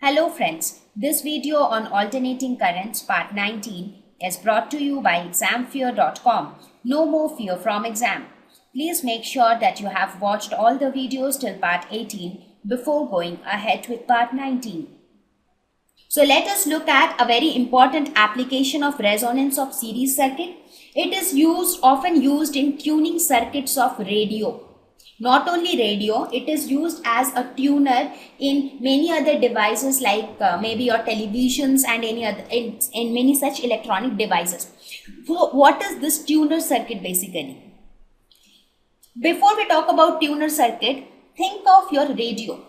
Hello friends, this video on alternating currents part 19 is brought to you by examfear.com. No more fear from exam. Please make sure that you have watched all the videos till part 18 before going ahead with part 19. So let us look at a very important application of resonance of series circuit. It is often used in tuning circuits of radio. Not only radio, it is used as a tuner in many other devices like maybe your televisions and any other in many such electronic devices. So what is this tuner circuit basically? Before we talk about tuner circuit, think of your radio.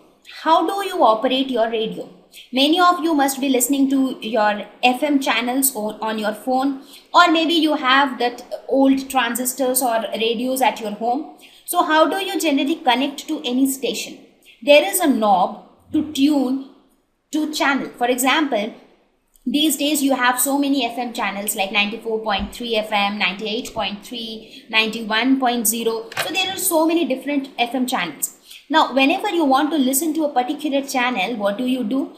How do you operate your radio? Many of you must be listening to your FM channels on your phone, or maybe you have that old transistors or radios at your home. So how do you generally connect to any station? There is a knob to tune to channel. For example, these days you have so many FM channels like 94.3 FM, 98.3, 91.0. So there are so many different FM channels. Now, whenever you want to listen to a particular channel, what do? You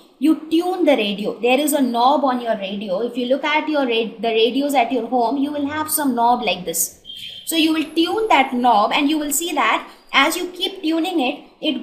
tune the radio. There is a knob on your radio. If you look at the radios at your home, you will have some knob like this. So you will tune that knob and you will see that as you keep tuning it, it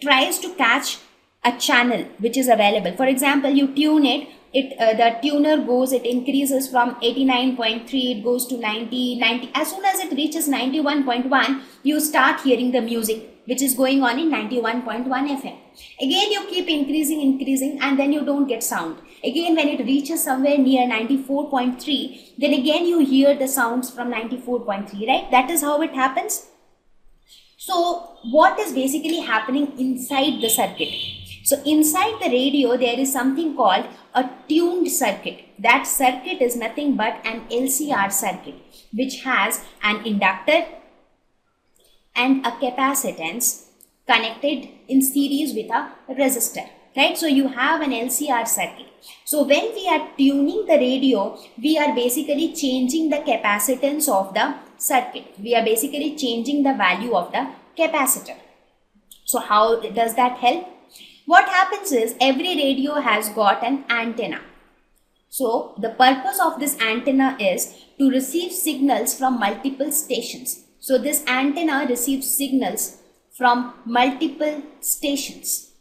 tries to catch a channel which is available. For example, you tune it, the tuner it increases from 89.3, it goes to 90. As soon as it reaches 91.1, you start hearing the music which is going on in 91.1 FM. Again, you keep increasing and then you don't get sound. Again, when it reaches somewhere near 94.3, then again you hear the sounds from 94.3, right? That is how it happens. So what is basically happening inside the circuit? So inside the radio, there is something called a tuned circuit. That circuit is nothing but an LCR circuit, which has an inductor and a capacitance connected in series with a resistor, right? So you have an LCR circuit. So when we are tuning the radio, we are basically changing the capacitance of the circuit. We are basically changing the value of the capacitor. So how does that help? What happens is every radio has got an antenna. So the purpose of this antenna is to receive signals from multiple stations. So this antenna receives signals from multiple stations,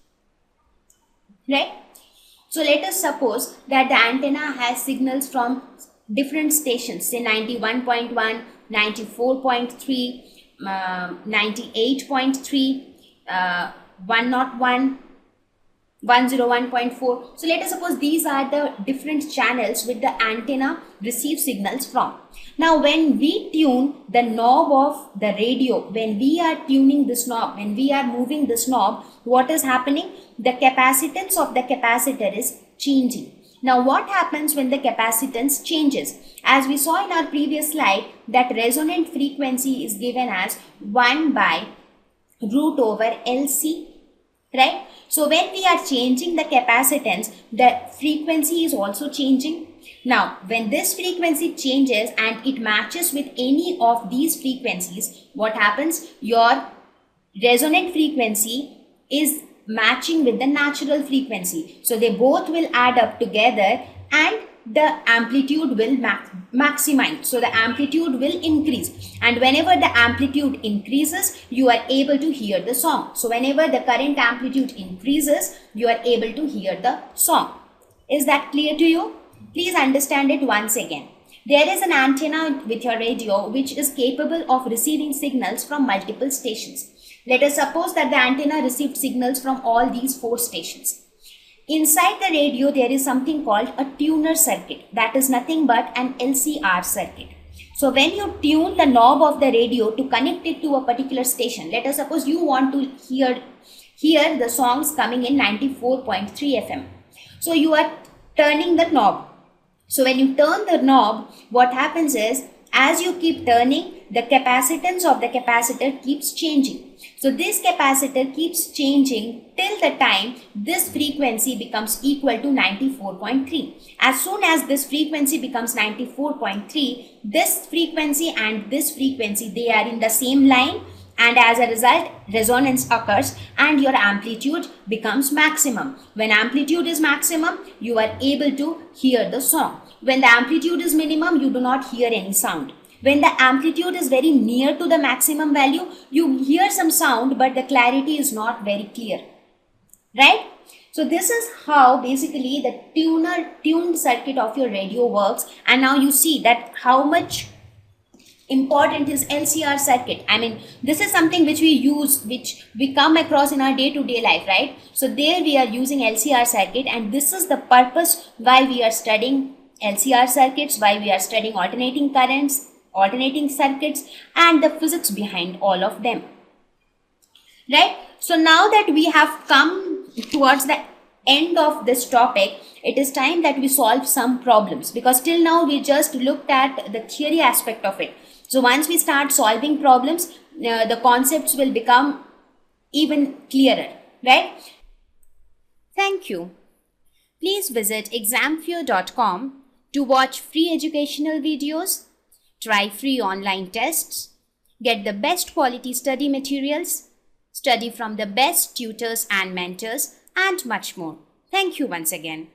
right? So let us suppose that the antenna has signals from different stations, say 91.1, 94.3, 98.3, 101, 101.4. So let us suppose these are the different channels which the antenna receives signals from. Now when we tune the knob of the radio, when we are tuning this knob, when we are moving this knob, what is happening? The capacitance of the capacitor is changing. Now what happens when the capacitance changes? As we saw in our previous slide, that resonant frequency is given as 1 by root over LC, right? So when we are changing the capacitance, the frequency is also changing. Now, when this frequency changes and it matches with any of these frequencies, what happens? Your resonant frequency is matching with the natural frequency. So they both will add up together and the amplitude will maximize. So the amplitude will increase, and whenever the amplitude increases, you are able to hear the song. So whenever the current amplitude increases, you are able to hear the song. Is that clear to you? Please understand it once again. There is an antenna with your radio which is capable of receiving signals from multiple stations. Let us suppose that the antenna received signals from all these 4 stations. Inside the radio, there is something called a tuner circuit. That is nothing but an LCR circuit. So when you tune the knob of the radio to connect it to a particular station, let us suppose you want to hear the songs coming in 94.3 FM. So you are turning the knob. So when you turn the knob, what happens is, as you keep turning, the capacitance of the capacitor keeps changing. So this capacitor keeps changing till the time this frequency becomes equal to 94.3. As soon as this frequency becomes 94.3, this frequency and this frequency, they are in the same line, and as a result resonance occurs and your amplitude becomes maximum. When amplitude is maximum, you are able to hear the song. When the amplitude is minimum, you do not hear any sound. When the amplitude is very near to the maximum value, you hear some sound, but the clarity is not very clear, right? So this is how basically the tuned circuit of your radio works. And now you see that how much important is LCR circuit. I mean, this is something which we use, which we come across in our day-to-day life, right? So there we are using LCR circuit, and this is the purpose why we are studying LCR circuits, why we are studying alternating currents, alternating circuits, and the physics behind all of them, right? So now that we have come towards the end of this topic, it is time that we solve some problems, because till now we just looked at the theory aspect of it. So once we start solving problems, the concepts will become even clearer, right? Thank you. Please visit examfear.com to watch free educational videos, try free online tests, get the best quality study materials, study from the best tutors and mentors, and much more. Thank you once again.